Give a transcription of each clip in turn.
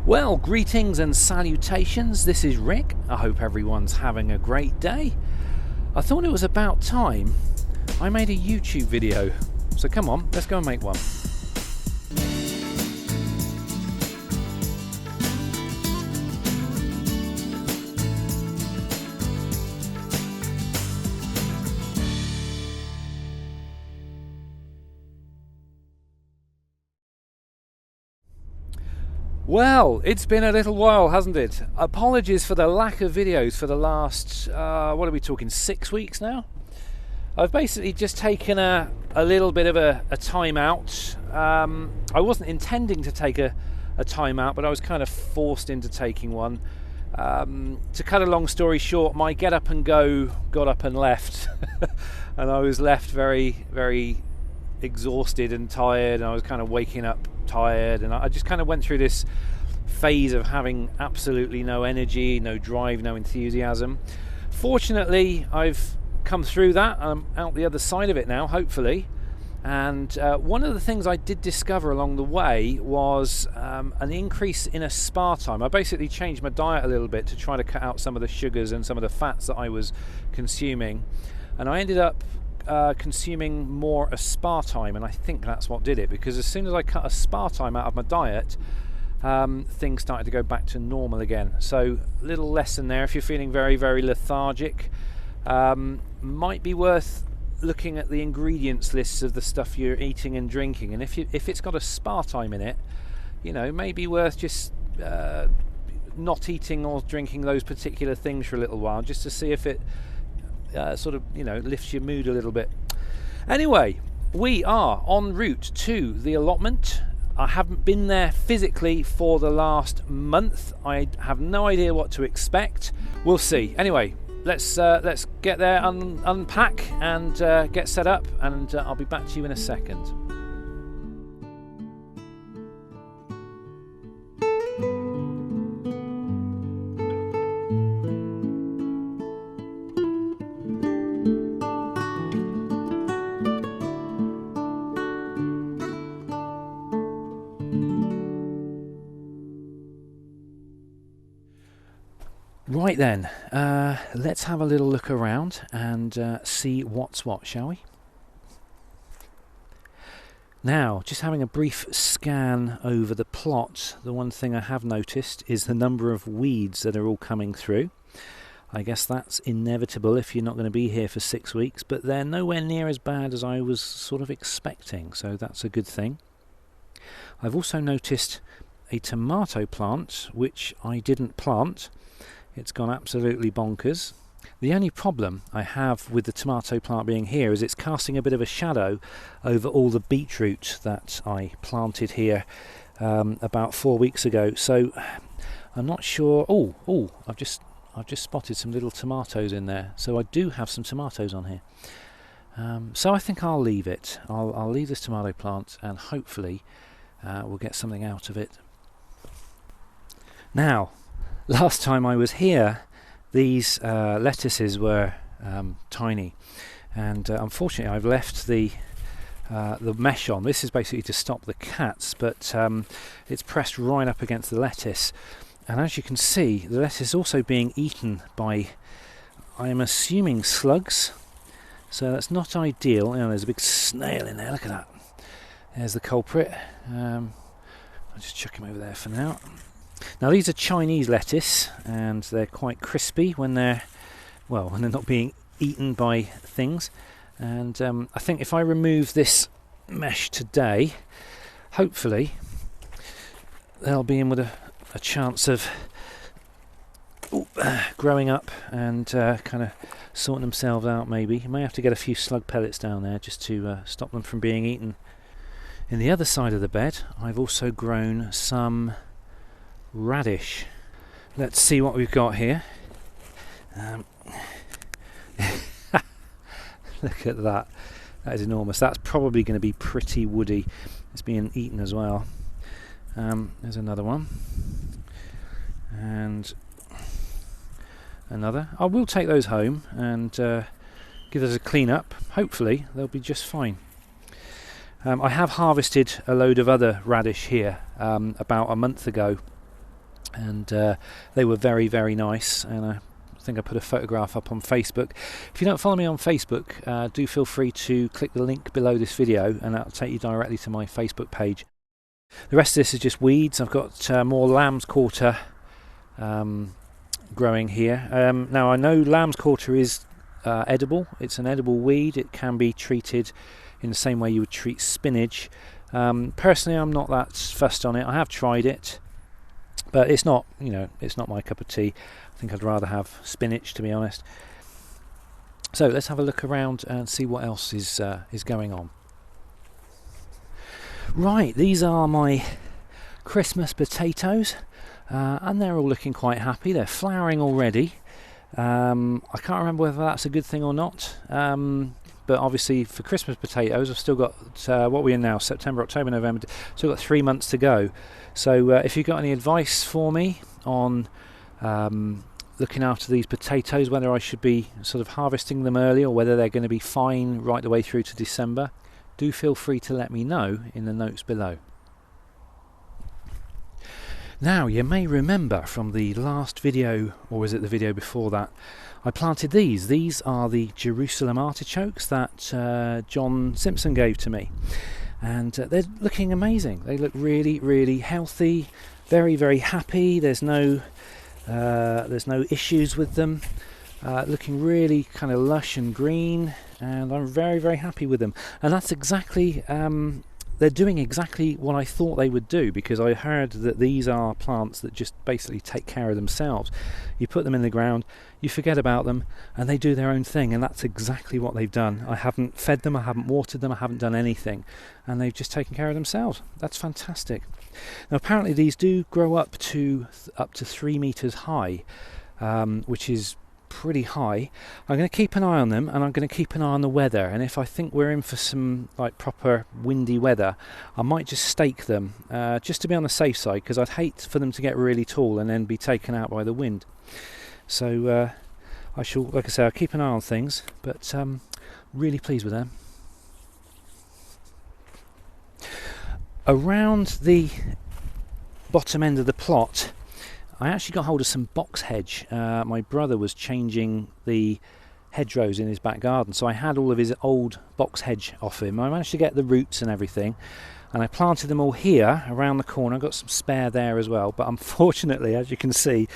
Well, greetings and salutations. This is Rick. I hope everyone's having a great day. I thought it was about time I made a YouTube video. So come on, let's go and make one. Well, it's been a little while, hasn't it? Apologies for the lack of videos for the last, what are we talking, 6 weeks now? I've basically just taken a little bit of a time out. I wasn't intending to take a time out, but I was kind of forced into taking one. To cut a long story short, my get up and go got up and left. And I was left very, very exhausted and tired, and I was kind of waking up tired, and I just kind of went through this phase of having absolutely no energy, no drive, no enthusiasm. Fortunately, I've come through that. I'm out the other side of it now, hopefully. And one of the things I did discover along the way was an increase in a spa time. I basically changed my diet a little bit to try to cut out some of the sugars and some of the fats that I was consuming, and I ended up consuming more aspartame, and I think that's what did it, because as soon as I cut aspartame out of my diet, things started to go back to normal again. So little lesson there, if you're feeling very, very lethargic, might be worth looking at the ingredients lists of the stuff you're eating and drinking, and if it's got aspartame in it, you know, maybe worth just not eating or drinking those particular things for a little while, just to see if it sort of, you know, lifts your mood a little bit. Anyway, we are en route to the allotment. I haven't been there physically for the last month. I have no idea what to expect. We'll see. Anyway, let's get there, unpack and get set up, and I'll be back to you in a second. Right then, let's have a little look around and see what's what, shall we? Now, just having a brief scan over the plot, the one thing I have noticed is the number of weeds that are all coming through. I guess that's inevitable if you're not going to be here for 6 weeks, but they're nowhere near as bad as I was sort of expecting, so that's a good thing. I've also noticed a tomato plant, which I didn't plant. It's gone absolutely bonkers. The only problem I have with the tomato plant being here is it's casting a bit of a shadow over all the beetroot that I planted here about 4 weeks ago. So I'm not sure. Oh! I've just spotted some little tomatoes in there. So I do have some tomatoes on here. So I think I'll leave it. I'll leave this tomato plant, and hopefully we'll get something out of it. Now, last time I was here, these lettuces were tiny, and unfortunately I've left the mesh on. This is basically to stop the cats, but it's pressed right up against the lettuce, and as you can see, the lettuce is also being eaten by, I'm assuming, slugs, so that's not ideal. You know, there's a big snail in there, look at that. There's the culprit. I'll just chuck him over there for now. Now, these are Chinese lettuce, and they're quite crispy when they're not being eaten by things. And I think if I remove this mesh today, hopefully they'll be in with a chance of growing up and kind of sorting themselves out. Maybe you may have to get a few slug pellets down there just to stop them from being eaten. In the other side of the bed, I've also grown some radish. Let's see what we've got here. Look at that. That is enormous. That's probably going to be pretty woody. It's being eaten as well. There's another one. And another. I will take those home and give those a clean up. Hopefully they'll be just fine. I have harvested a load of other radish here about a month ago, and they were very, very nice, and I think I put a photograph up on Facebook. If you don't follow me on Facebook, do feel free to click the link below this video and that'll take you directly to my Facebook page. The rest of this is just weeds. I've got more lamb's quarter growing here. Now I know lamb's quarter is edible. It's an edible weed. It can be treated in the same way you would treat spinach. Personally, I'm not that fussed on it. I have tried it, but it's not, it's not my cup of tea. I think I'd rather have spinach, to be honest. So let's have a look around and see what else is going on. Right, these are my Christmas potatoes, and they're all looking quite happy. They're flowering already. I can't remember whether that's a good thing or not, but obviously for Christmas potatoes I've still got, what we're in now, September, October, November, still got 3 months to go. So if you've got any advice for me on looking after these potatoes, whether I should be sort of harvesting them early or whether they're going to be fine right the way through to December, do feel free to let me know in the notes below. Now, you may remember from the last video, or was it the video before that, I planted these. These are the Jerusalem artichokes that John Simpson gave to me. And they're looking amazing. They look really, really healthy, very, very happy. There's no issues with them. Looking really kind of lush and green, and I'm very, very happy with them. And that's exactly, they're doing exactly what I thought they would do, because I heard that these are plants that just basically take care of themselves. You put them in the ground, you forget about them, and they do their own thing, and that's exactly what they've done. I haven't fed them, I haven't watered them, I haven't done anything, and they've just taken care of themselves. That's fantastic. Now apparently these do grow up to 3 meters high, which is pretty high. I'm going to keep an eye on them, and I'm going to keep an eye on the weather, and if I think we're in for some like proper windy weather, I might just stake them, just to be on the safe side, because I'd hate for them to get really tall and then be taken out by the wind. So I shall, like I say, I'll keep an eye on things, but really pleased with them. Around the bottom end of the plot, I actually got hold of some box hedge. My brother was changing the hedgerows in his back garden, so I had all of his old box hedge off him. I managed to get the roots and everything, and I planted them all here around the corner. I've got some spare there as well, but unfortunately, as you can see,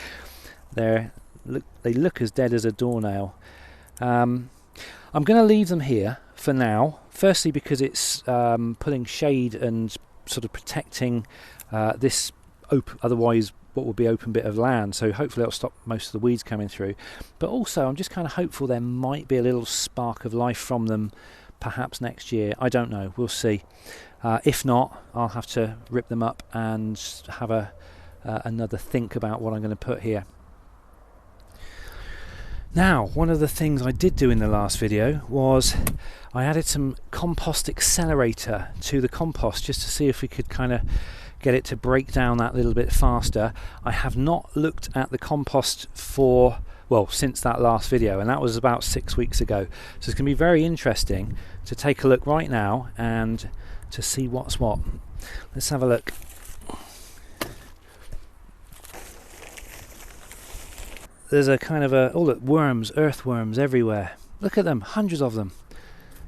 they look as dead as a doornail. I'm going to leave them here for now, firstly because it's putting shade and sort of protecting this otherwise what would be open bit of land, so hopefully it'll stop most of the weeds coming through. But also I'm just kind of hopeful there might be a little spark of life from them perhaps next year. I don't know, we'll see. If not, I'll have to rip them up and have another think about what I'm going to put here. Now, one of the things I did do in the last video was I added some compost accelerator to the compost, just to see if we could kind of get it to break down that little bit faster. I have not looked at the compost since that last video, and that was about 6 weeks ago. So it's going to be very interesting to take a look right now and to see what's what. Let's have a look. There's a kind of look, worms, earthworms everywhere. Look at them, hundreds of them.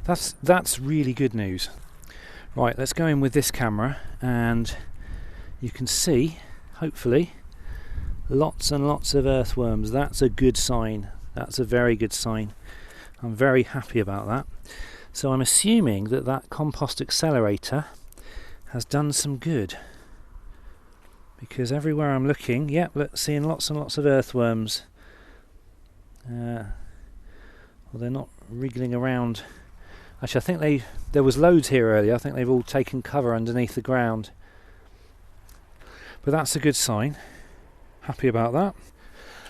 That's really good news. Right, let's go in with this camera, and you can see, hopefully, lots and lots of earthworms. That's a good sign. That's a very good sign. I'm very happy about that. So I'm assuming that compost accelerator has done some good, because everywhere I'm looking, seeing lots and lots of earthworms. Well, they're not wriggling around. Actually, I think there was loads here earlier. I think they've all taken cover underneath the ground. But that's a good sign. Happy about that.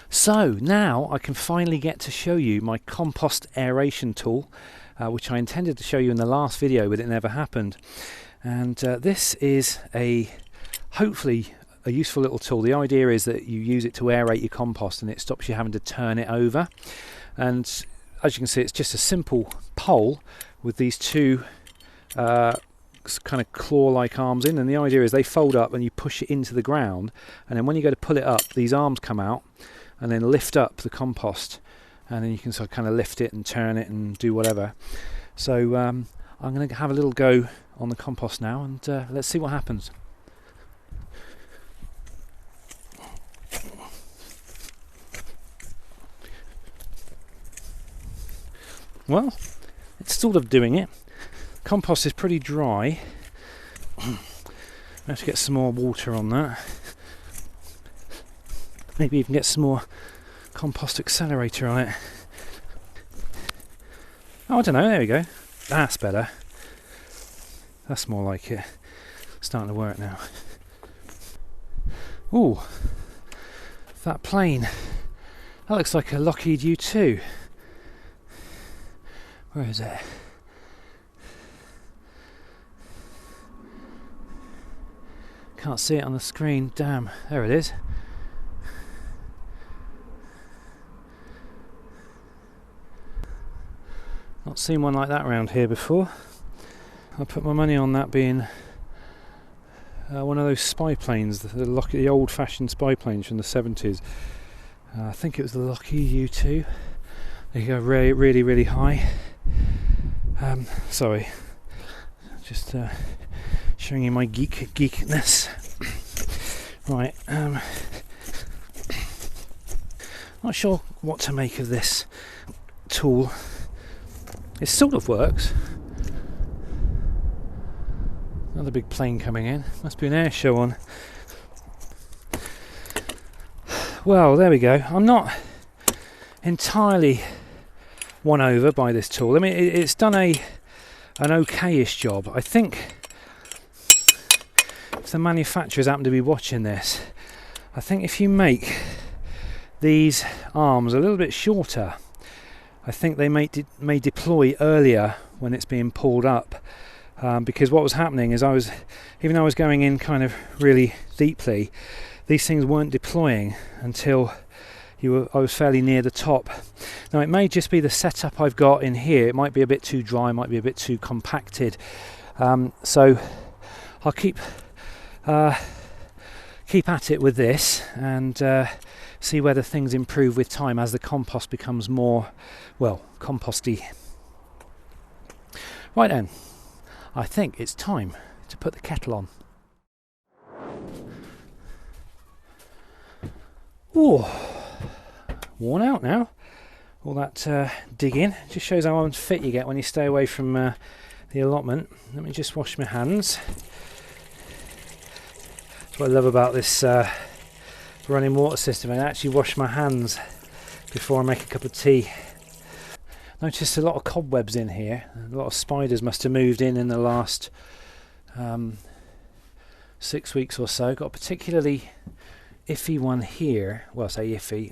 So now I can finally get to show you my compost aeration tool, which I intended to show you in the last video, but it never happened. And this is hopefully a useful little tool. The idea is that you use it to aerate your compost, and it stops you having to turn it over. And as you can see, it's just a simple pole with these two kind of claw-like arms in, and the idea is they fold up and you push it into the ground, and then when you go to pull it up, these arms come out and then lift up the compost, and then you can sort of kind of lift it and turn it and do whatever. So I'm going to have a little go on the compost now, and let's see what happens. Well, it's sort of doing it. Compost is pretty dry. I have to get some more water on that. Maybe even get some more compost accelerator on it. Oh, I don't know, there we go. That's better. That's more like it. Starting to work now. Ooh, that plane. That looks like a Lockheed U2. Where is it? Can't see it on the screen. Damn, there it is. Not seen one like that around here before. I put my money on that being one of those spy planes, the old-fashioned spy planes from the 70s. I think it was the Lockheed U2. They go really, really high. Sorry, just showing you my geekness. Right, not sure what to make of this tool. It sort of works. Another big plane coming in. Must be an air show on. Well, there we go. I'm not entirely won over by this tool. I mean, it's done an okayish job. I think if the manufacturers happen to be watching this, I think if you make these arms a little bit shorter, I think they may deploy earlier when it's being pulled up. Because what was happening is even though I was going in kind of really deeply, these things weren't deploying until I was fairly near the top. Now it may just be the setup I've got in here. It might be a bit too dry, might be a bit too compacted. So I'll keep at it with this and see whether things improve with time as the compost becomes more, well, composty. Right then, I think it's time to put the kettle on. Ooh, worn out now. All that digging just shows how unfit you get when you stay away from the allotment. Let me just wash my hands. That's what I love about this running water system. I actually wash my hands before I make a cup of tea. Noticed a lot of cobwebs in here. A lot of spiders must have moved in the last 6 weeks or so. Got a particularly iffy one here. Well, I say iffy.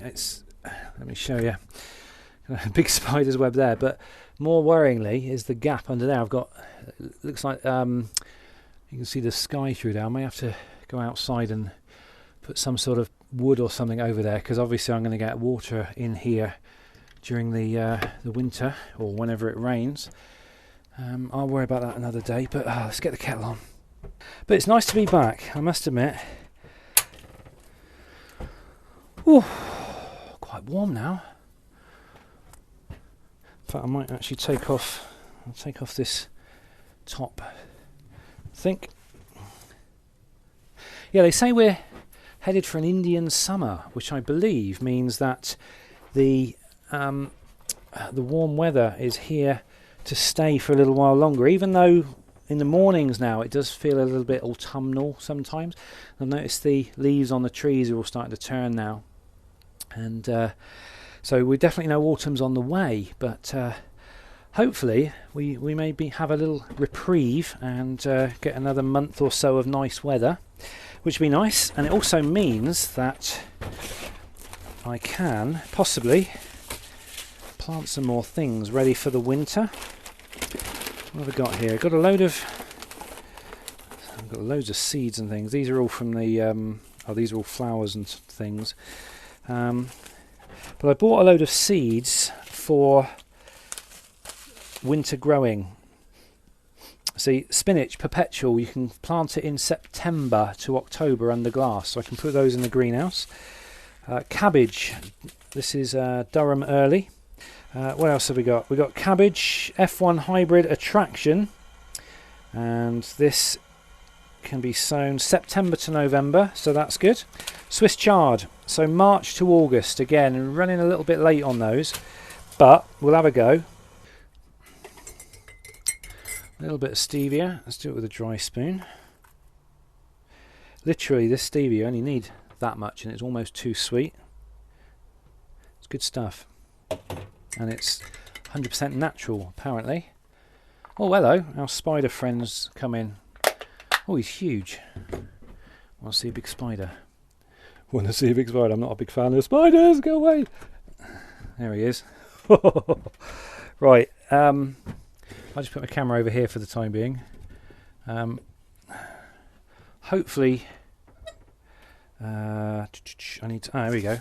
Let me show you. Big spider's web there, but more worryingly is the gap under there. I've got, looks like you can see the sky through there. I may have to go outside and put some sort of wood or something over there, because obviously I'm going to get water in here during the winter or whenever it rains. I'll worry about that another day, but let's get the kettle on. But it's nice to be back, I must admit. Ooh, quite warm now. In fact, I might actually take off this top. I think. Yeah, they say we're headed for an Indian summer, which I believe means that the warm weather is here to stay for a little while longer, even though in the mornings now it does feel a little bit autumnal sometimes. I've noticed the leaves on the trees are all starting to turn now, and so we definitely know autumn's on the way, but hopefully we may have a little reprieve and get another month or so of nice weather, which would be nice. And it also means that I can possibly plant some more things ready for the winter. What have I got here? I've got loads of seeds and things. These are all from the these are all flowers and things. But I bought a load of seeds for winter growing. See, spinach, perpetual, you can plant it in September to October under glass, so I can put those in the greenhouse. Cabbage, this is Durham early. What else have we got? We've got cabbage, F1 hybrid attraction, and this can be sown September to November, so that's good. Swiss chard, so March to August, again, running a little bit late on those, but we'll have a go. A little bit of stevia. Let's do it with a dry spoon. Literally, this stevia only need that much, and it's almost too sweet. It's good stuff, and it's 100% natural, apparently. Oh, hello! Our spider friends come in. Oh, he's huge. Want to see a big spider? Want to see a big spider? I'm not a big fan of spiders. Go away. There he is. Right. I'll just put my camera over here for the time being. Hopefully, I need to. There we go.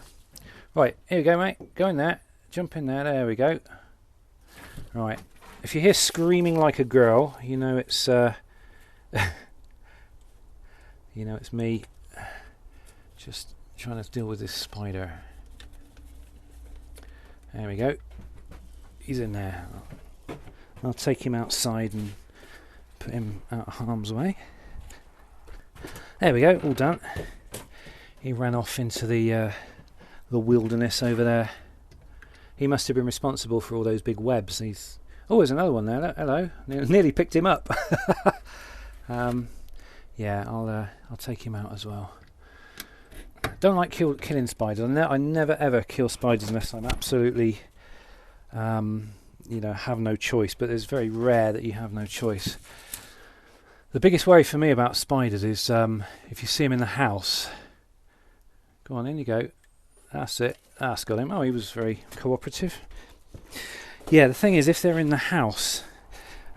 Right, here we go, mate. Go in there. Jump in there. There we go. Right. If you hear screaming like a girl, you know it's it's me. Just trying to deal with this spider. There we go. He's in there. I'll take him outside and put him out of harm's way. There we go, all done. He ran off into the wilderness over there. He must have been responsible for all those big webs. Oh, there's another one there. Hello, nearly picked him up. Yeah, I'll take him out as well. Don't like killing spiders. I never ever kill spiders unless I'm absolutely have no choice, but it's very rare that you have no choice. The biggest worry for me about spiders is if you see them in the house. Go on, in you go. That's it. That's got him. Oh, he was very cooperative. Yeah, the thing is, if they're in the house,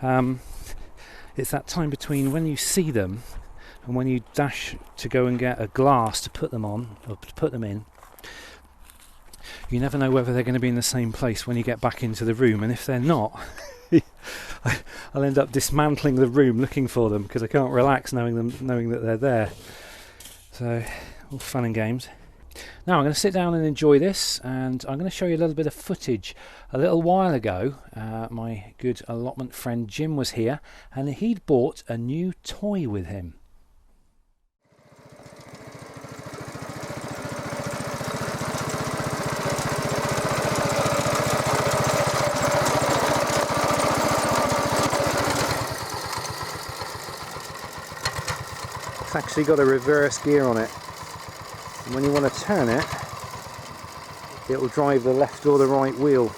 it's that time between when you see them and when you dash to go and get a glass to put them on, or to put them in. You never know whether they're going to be in the same place when you get back into the room, and if they're not, I'll end up dismantling the room looking for them because I can't relax knowing that they're there. So, all fun and games. Now I'm going to sit down and enjoy this, and I'm going to show you a little bit of footage. A little while ago, my good allotment friend Jim was here, and he'd bought a new toy with him. Actually got a reverse gear on it, and when you want to turn it, it will drive the left or the right wheel.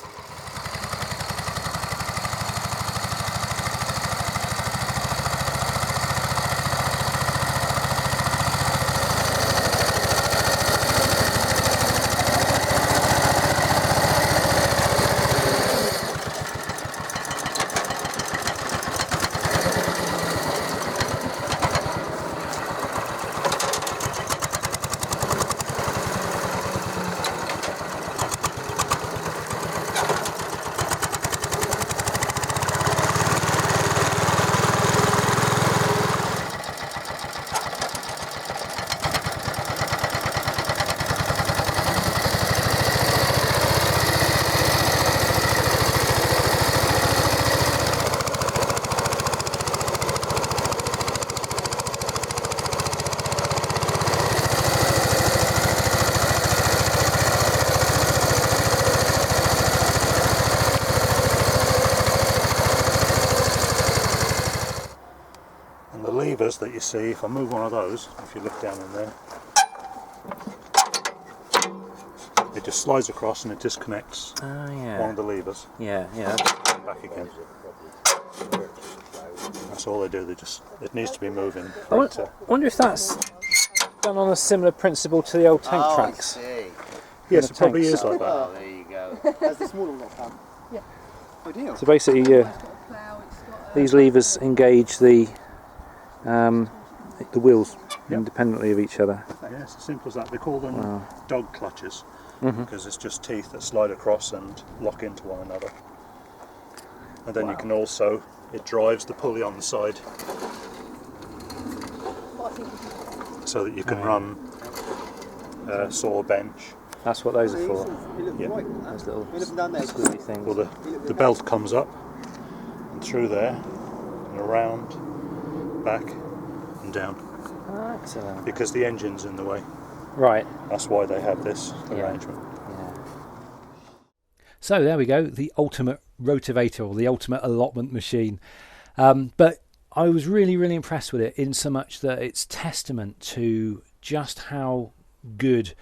Levers that you see, if I move one of those, if you look down in there, it just slides across and it disconnects one of the levers. Yeah. And back again. That's all they do. It needs to be moving. I wonder if that's done on a similar principle to the old tank tracks. I see. Yes, it probably is like that. Oh, there you go. That's the smaller one, Pam. Yeah. Ideal. So basically, these levers engage the wheels independently of each other. Yeah, it's as simple as that. They call them dog clutches because it's just teeth that slide across and lock into one another. And then you can also it drives the pulley on the side so that you can run saw bench. That's what those are for. Yeah. Those little down squeezy things. Well, the belt comes up and through there and around, back and down. Excellent. Because the engine's in the way. Right. That's why they have this arrangement. Yeah. So there we go, the ultimate rotavator, or the ultimate allotment machine. But I was really, really impressed with it, in so much that it's testament to just how good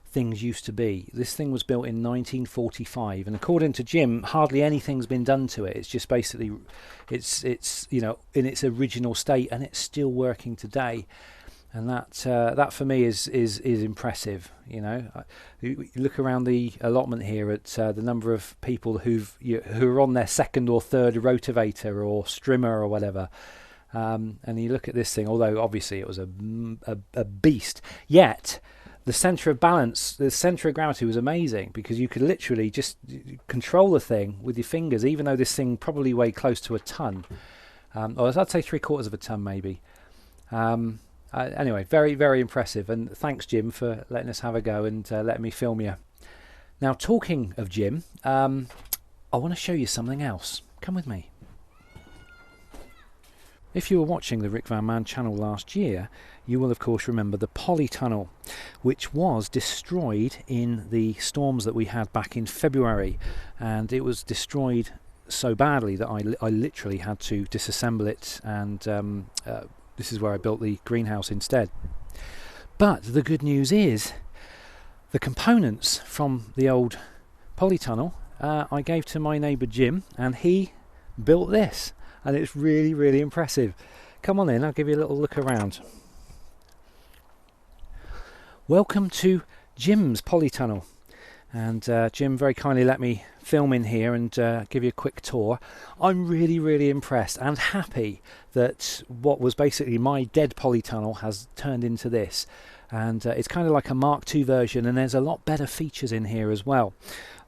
things used to be. This thing was built in 1945, and according to Jim, hardly anything's been done to it. It's just basically, it's you know, in its original state, and it's still working today. And that for me is impressive. You know, you look around the allotment here at the number of people who are on their second or third rotavator or strimmer or whatever, and you look at this thing. Although obviously it was a beast, yet the centre of balance, the centre of gravity was amazing, because you could literally just control the thing with your fingers, even though this thing probably weighed close to a ton, or I'd say 3/4 of a ton maybe. Anyway, very, very impressive, and thanks, Jim, for letting us have a go and letting me film you. Now, talking of Jim, I want to show you something else. Come with me. If you were watching the RickVanMan channel last year, you will of course remember the polytunnel, which was destroyed in the storms that we had back in February, and it was destroyed so badly that I literally had to disassemble it, and this is where I built the greenhouse instead. But the good news is, the components from the old polytunnel I gave to my neighbour Jim, and he built this, and it's really, really impressive. Come on in, I'll give you a little look around. Welcome to Jim's polytunnel. And Jim very kindly let me film in here and give you a quick tour. I'm really, really impressed and happy that what was basically my dead polytunnel has turned into this. And it's kind of like a Mark II version, and there's a lot better features in here as well.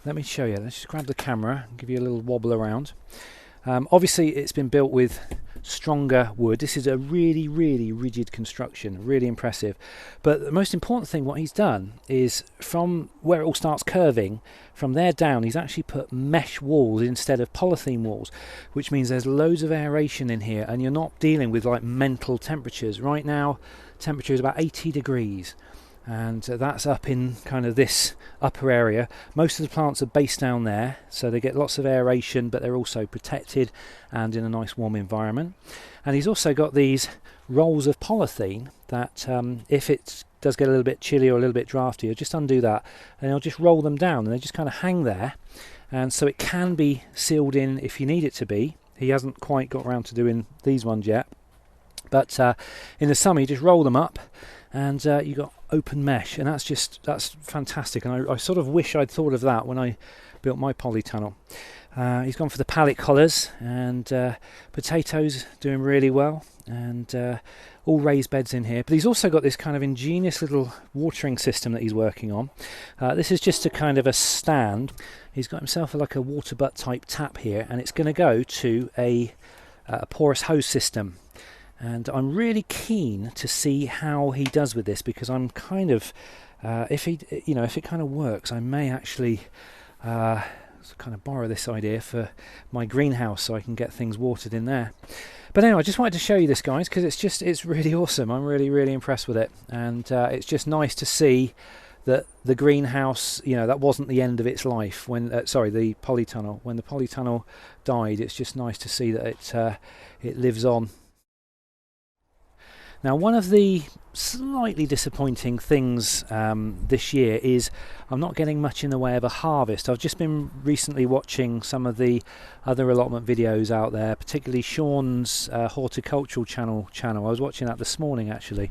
Let me show you. Let's just grab the camera and give you a little wobble around. Obviously it's been built with stronger wood. This is a really, really rigid construction, really impressive. But the most important thing, what he's done is, from where it all starts curving, from there down, he's actually put mesh walls instead of polythene walls, which means there's loads of aeration in here, and you're not dealing with like mental temperatures. Right now, temperature is about 80 degrees. And that's up in kind of this upper area. Most of the plants are based down there, so they get lots of aeration, but they're also protected and in a nice warm environment. And he's also got these rolls of polythene that if it does get a little bit chilly or a little bit drafty, you'll just undo that and he'll just roll them down, and they just kind of hang there, and so it can be sealed in if you need it to be. He hasn't quite got around to doing these ones yet, but in the summer you just roll them up, and you got open mesh, and that's fantastic. And I sort of wish I'd thought of that when I built my polytunnel. He's gone for the pallet collars, and potatoes doing really well, and all raised beds in here. But he's also got this kind of ingenious little watering system that he's working on. This is just a kind of a stand. He's got himself like a water butt type tap here, and it's going to go to a porous hose system. And I'm really keen to see how he does with this, because I'm kind of, if it kind of works, I may actually kind of borrow this idea for my greenhouse so I can get things watered in there. But anyway, I just wanted to show you this, guys, because it's really awesome. I'm really, really impressed with it, and it's just nice to see that the greenhouse, that wasn't the end of its life when, the polytunnel. When the polytunnel died, it's just nice to see that it lives on. Now, one of the slightly disappointing things this year is I'm not getting much in the way of a harvest. I've just been recently watching some of the other allotment videos out there, particularly Sean's horticultural channel. I was watching that this morning, actually.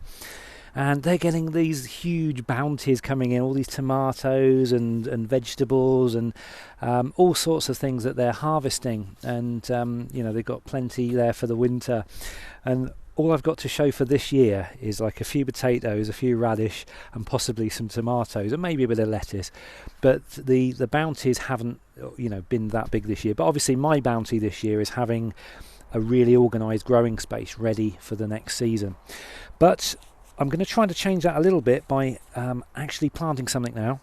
And they're getting these huge bounties coming in, all these tomatoes and vegetables and all sorts of things that they're harvesting. And, they've got plenty there for the winter. And all I've got to show for this year is like a few potatoes, a few radish, and possibly some tomatoes, and maybe a bit of lettuce. But the bounties haven't, been that big this year. But obviously my bounty this year is having a really organised growing space ready for the next season. But I'm going to try to change that a little bit by actually planting something now.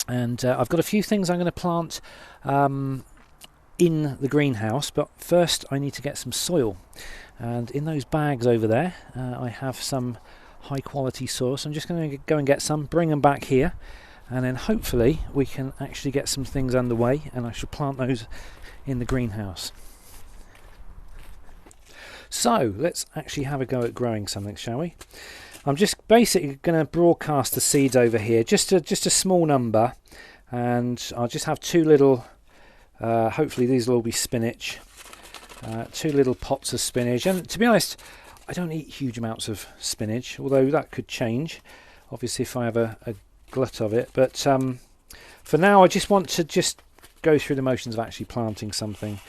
And I've got a few things I'm going to plant in the greenhouse, but first I need to get some soil. And in those bags over there, I have some high quality soil, so I'm just going to go and get some, bring them back here, and then hopefully we can actually get some things underway, and I shall plant those in the greenhouse. So let's actually have a go at growing something, shall we? I'm just basically going to broadcast the seeds over here, just a small number, and I'll just have two little, hopefully these will all be spinach, two little pots of spinach. And to be honest, I don't eat huge amounts of spinach, although that could change, obviously, if I have a glut of it. But for now, I just want to go through the motions of actually planting something.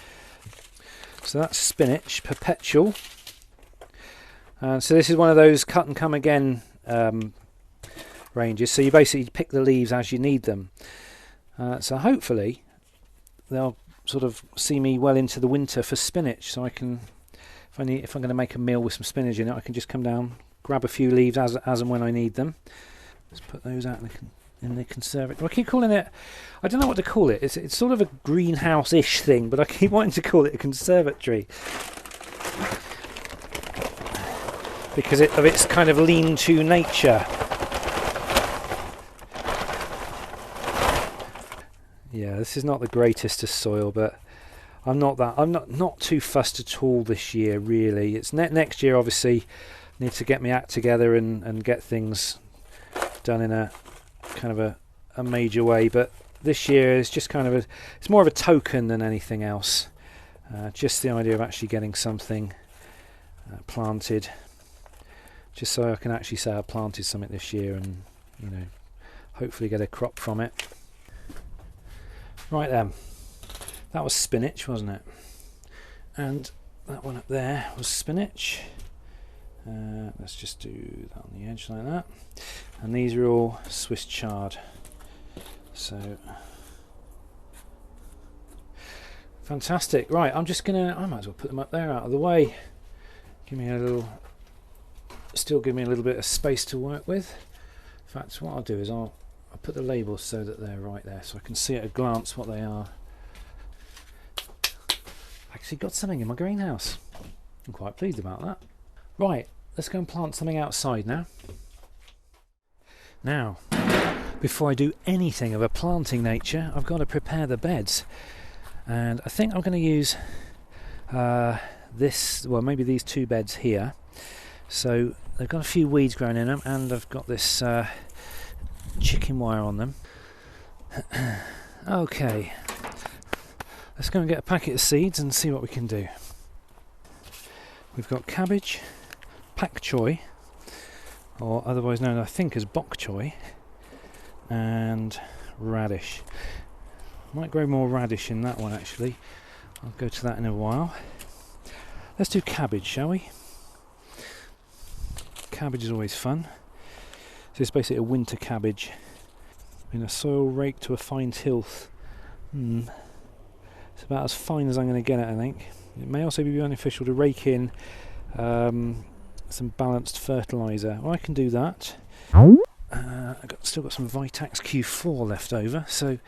So that's spinach, perpetual. So this is one of those cut and come again ranges. So you basically pick the leaves as you need them. So hopefully they'll sort of see me well into the winter for spinach. So I can, if I'm going to make a meal with some spinach in it, I can just come down, grab a few leaves as and when I need them. Let's put those out in the conservatory. I keep calling it, I don't know what to call it. It's sort of a greenhouse-ish thing, but I keep wanting to call it a conservatory because of its kind of lean-to nature. Yeah, this is not the greatest of soil, but I'm not too fussed at all this year, really. It's next year, obviously, need to get my act together and get things done in a kind of a major way. But this year is just kind of it's more of a token than anything else. Just the idea of actually getting something planted, just so I can actually say I planted something this year and, you know, hopefully get a crop from it. Right then, that was spinach, wasn't it? And that one up there was spinach. Let's just do that on the edge like that. And these are all Swiss chard. So fantastic. Right, I might as well put them up there out of the way. Still give me a little bit of space to work with. In fact, what I'll do is I'll put the labels so that they're right there, so I can see at a glance what they are. Actually got something in my greenhouse. I'm quite pleased about that. Right, let's go and plant something outside now. Now, before I do anything of a planting nature, I've got to prepare the beds. And I think I'm going to use maybe these two beds here. So they've got a few weeds growing in them, and I've got this chicken wire on them. Okay, let's go and get a packet of seeds and see what we can do. We've got cabbage, pak choy, or otherwise known I think as bok choy, and radish. Might grow more radish in that one actually. I'll go to that in a while. Let's do cabbage, shall we? Cabbage is always fun. So it's basically a winter cabbage in a soil raked to a fine tilth. It's about as fine as I'm going to get it, I think. It may also be beneficial to rake in some balanced fertiliser. Well, I can do that. I've still got some Vitax Q4 left over, so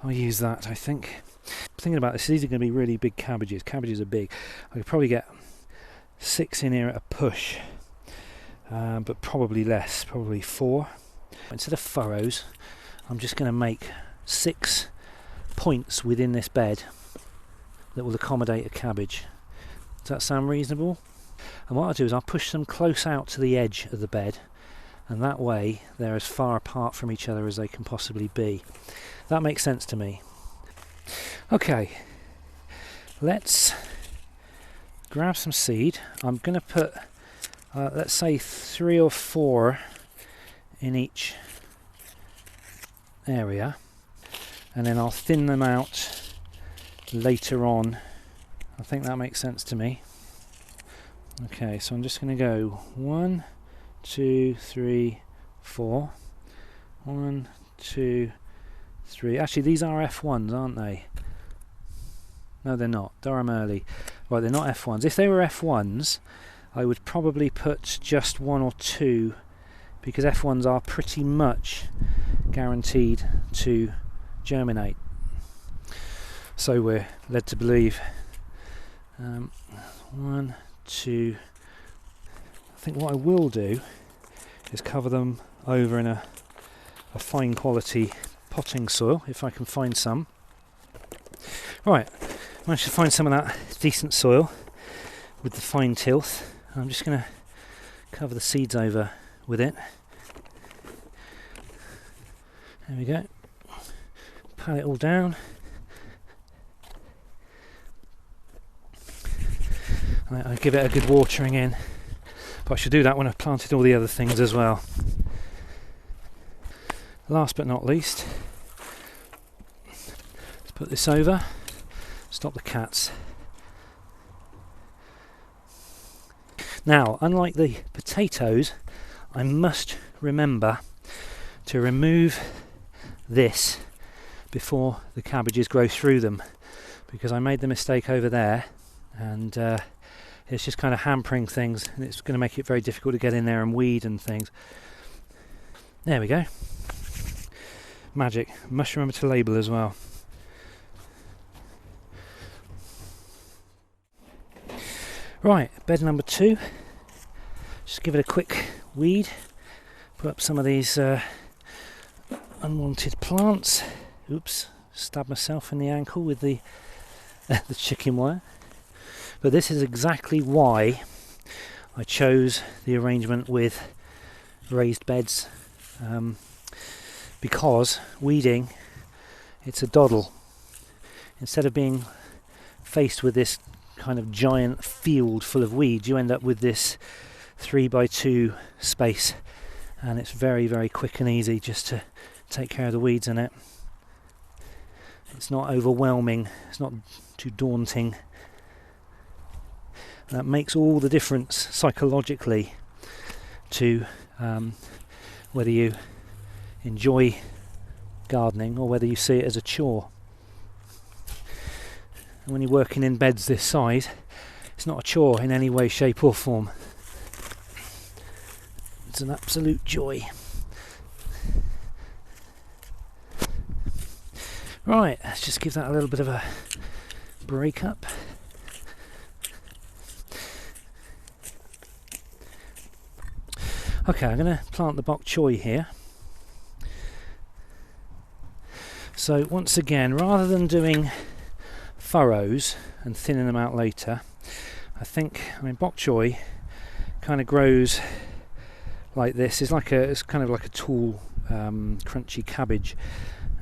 I'll use that, I think. Thinking about this, these are going to be really big cabbages. Cabbages are big. I could probably get 6 in here at a push. But probably less, probably 4. Instead of furrows, I'm just going to make 6 points within this bed that will accommodate a cabbage. Does that sound reasonable? And what I'll do is I'll push them close out to the edge of the bed, and that way they're as far apart from each other as they can possibly be. That makes sense to me. Okay, let's grab some seed. I'm going to put let's say 3 or 4 in each area, and then I'll thin them out later on. I think that makes sense to me. Okay, so I'm just going to go 1, 2, 3, 4. 1, 2, 3. Actually, these are F1s, aren't they? No, they're not. Durham early. Right, they're not F1s. If they were F1s, I would probably put just 1 or 2, because F1s are pretty much guaranteed to germinate. So we're led to believe. 1, 2. I think what I will do is cover them over in a fine quality potting soil, if I can find some. Right, managed to find some of that decent soil with the fine tilth. I'm just going to cover the seeds over with it. There we go. Pat it all down. And I give it a good watering in. But I should do that when I've planted all the other things as well. Last but not least, let's put this over. Stop the cats. Now, unlike the potatoes, I must remember to remove this before the cabbages grow through them, because I made the mistake over there, and it's just kind of hampering things, and it's going to make it very difficult to get in there and weed and things. There we go. Magic. Must remember to label as well. Right, bed number 2. Just give it a quick weed. Put up some of these unwanted plants. Oops, stabbed myself in the ankle with the chicken wire. But this is exactly why I chose the arrangement with raised beds, because weeding, it's a doddle. Instead of being faced with this kind of giant field full of weeds, you end up with this 3x2 space, and it's very, very quick and easy just to take care of the weeds in it. It's not overwhelming, it's not too daunting. That makes all the difference psychologically to whether you enjoy gardening or whether you see it as a chore. And when you're working in beds this size, it's not a chore in any way, shape or form. It's an absolute joy. Right, let's just give that a little bit of a break up. Okay, I'm going to plant the bok choy here. So once again, rather than doing furrows and thinning them out later, I mean bok choy kind of grows like this. It's kind of like a tall, crunchy cabbage,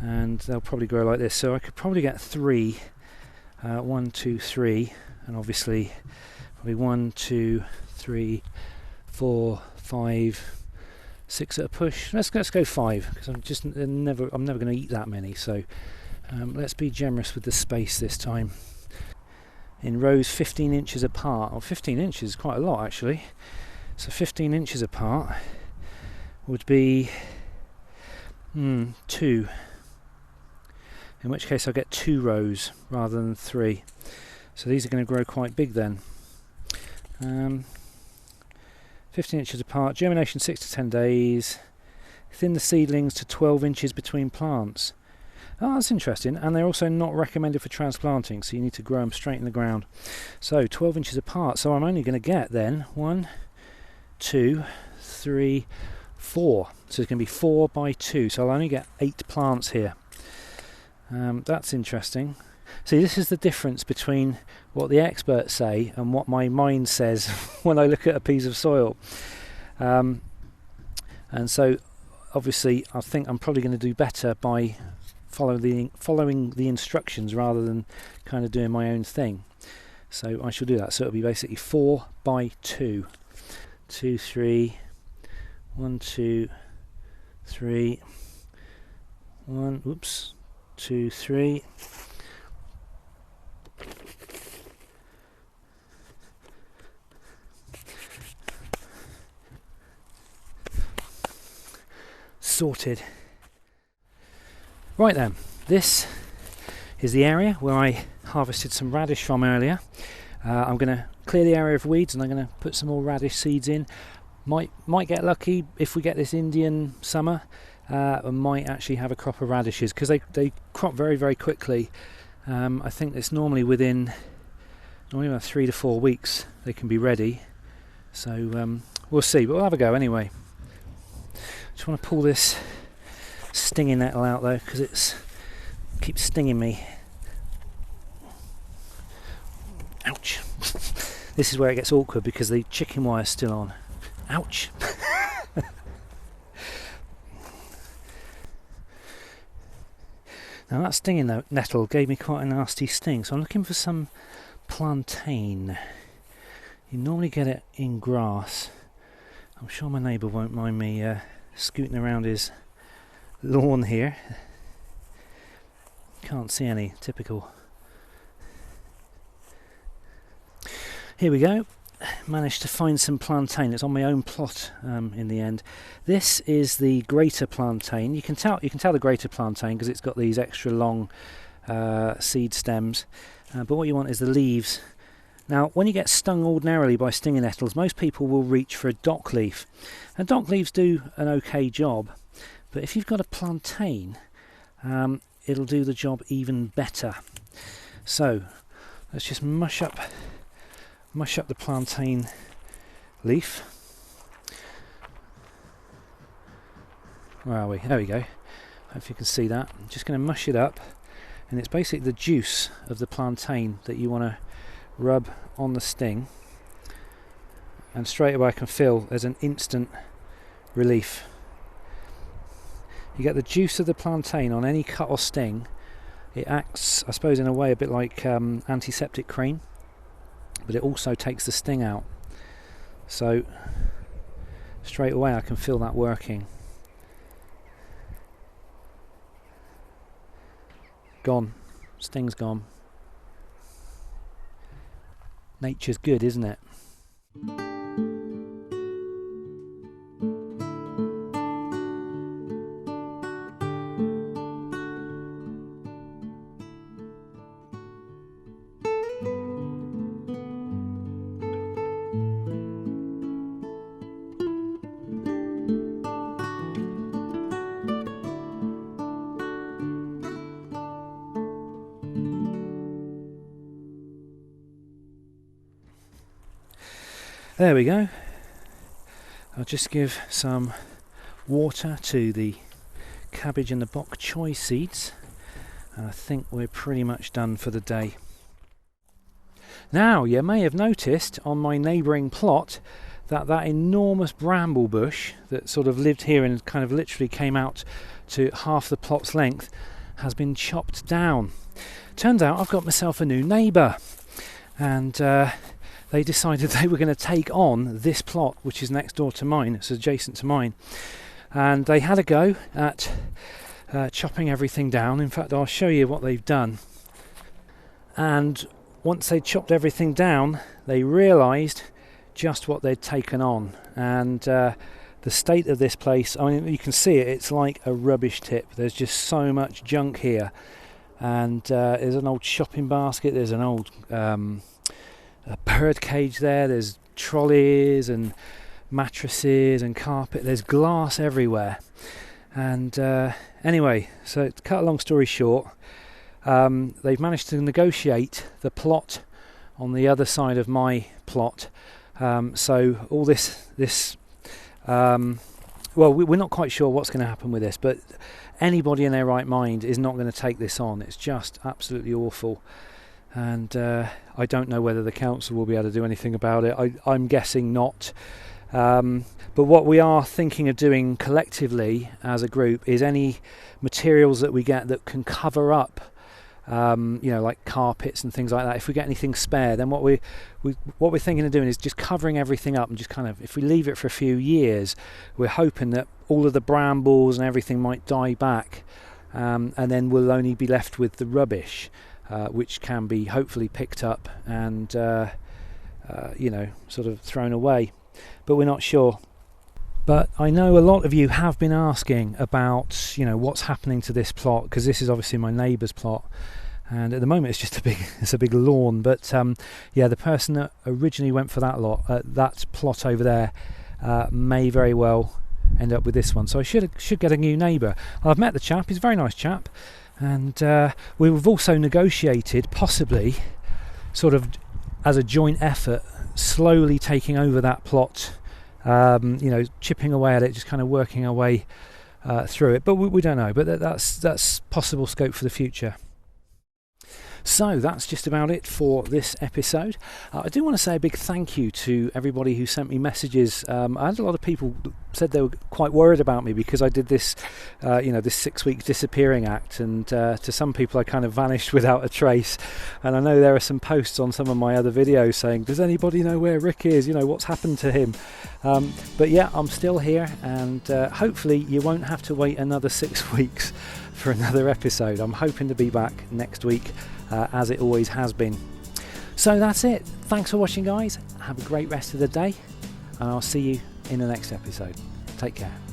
and they'll probably grow like this. So I could probably get 3, 1, 2, 3, and obviously probably 1, 2, 3, 4, 5, 6 at a push. Let's go 5, because I'm never going to eat that many. So let's be generous with the space this time. In rows 15 inches apart, or 15 inches is quite a lot actually. So 15 inches apart would be 2. In which case I'll get 2 rows rather than 3. So these are going to grow quite big then. 15 inches apart, germination 6 to 10 days, thin the seedlings to 12 inches between plants. Oh, that's interesting, and they're also not recommended for transplanting, so you need to grow them straight in the ground. So 12 inches apart, so I'm only going to get then 1, 2, 3, 4. So it's going to be 4 by 2, so I'll only get 8 plants here. That's interesting. See, this is the difference between what the experts say and what my mind says when I look at a piece of soil. And so, obviously, I think I'm probably going to do better by following the instructions rather than kind of doing my own thing. So I shall do that. So it'll be basically 4 by 2. 2, 3, 1, 2, 3, 1, oops, 2, 3. Sorted. Right then, this is the area where I harvested some radish from earlier, I'm going to clear the area of weeds, and I'm going to put some more radish seeds in. Might get lucky if we get this Indian summer. I might actually have a crop of radishes, because they crop very, very quickly. I think it's normally within about 3 to 4 weeks they can be ready. So we'll see, but we'll have a go anyway. Just want to pull this stinging nettle out though, because it keeps stinging me. Ouch. This is where it gets awkward, because the chicken wire's still on. Ouch. Now that stinging nettle gave me quite a nasty sting, so I'm looking for some plantain. You normally get it in grass. I'm sure my neighbour won't mind me scooting around his lawn here. Can't see any, typical. Here we go. Managed to find some plantain. It's on my own plot in the end. This is the greater plantain. You can tell the greater plantain because it's got these extra long seed stems. But what you want is the leaves. Now, when you get stung ordinarily by stinging nettles, most people will reach for a dock leaf. And dock leaves do an okay job, but if you've got a plantain, it'll do the job even better. So let's just mush up the plantain leaf. Where are we? There we go. Hope you can see that. I'm just going to mush it up, and it's basically the juice of the plantain that you want to rub on the sting, and straight away I can feel there's an instant relief. You get the juice of the plantain on any cut or sting. It acts, I suppose, in a way a bit like antiseptic cream, but it also takes the sting out. So straight away I can feel that working. Gone. Sting's gone. Nature's good, isn't it? There we go. I'll just give some water to the cabbage and the bok choy seeds, and I think we're pretty much done for the day. Now, you may have noticed on my neighbouring plot that enormous bramble bush that sort of lived here and kind of literally came out to half the plot's length has been chopped down. Turns out I've got myself a new neighbour, and they decided they were going to take on this plot, which is next door to mine. It's adjacent to mine, and they had a go at chopping everything down. In fact, I'll show you what they've done. And once they chopped everything down, they realised just what they'd taken on, and the state of this place, I mean, you can see it, it's like a rubbish tip. There's just so much junk here, and there's an old shopping basket, there's an old a bird cage there's trolleys and mattresses and carpet, there's glass everywhere. And anyway, so to cut a long story short, they've managed to negotiate the plot on the other side of my plot. So all this well, we're not quite sure what's going to happen with this, but anybody in their right mind is not going to take this on. It's just absolutely awful. And I don't know whether the council will be able to do anything about it. I'm guessing not. But what we are thinking of doing collectively as a group is any materials that we get that can cover up, like carpets and things like that. If we get anything spare, then what we're thinking of doing is just covering everything up, and just kind of, if we leave it for a few years, we're hoping that all of the brambles and everything might die back, and then we'll only be left with the rubbish. Which can be hopefully picked up and sort of thrown away, but we're not sure. But I know a lot of you have been asking about what's happening to this plot, because this is obviously my neighbour's plot, and at the moment it's a big lawn. But yeah, the person that originally went for that that plot over there may very well end up with this one. So I should get a new neighbour. I've met the chap; he's a very nice chap, and we've also negotiated possibly, sort of as a joint effort, slowly taking over that plot. Chipping away at it, just kind of working our way through it. But we don't know. But that's possible scope for the future. So that's just about it for this episode. I do want to say a big thank you to everybody who sent me messages. I had a lot of people said they were quite worried about me because I did this, this 6 week disappearing act, and to some people I kind of vanished without a trace. And I know there are some posts on some of my other videos saying, does anybody know where Rick is? What's happened to him? But yeah, I'm still here, and hopefully you won't have to wait another 6 weeks for another episode. I'm hoping to be back next week, as it always has been. So that's it. Thanks for watching, guys. Have a great rest of the day, and I'll see you in the next episode. Take care.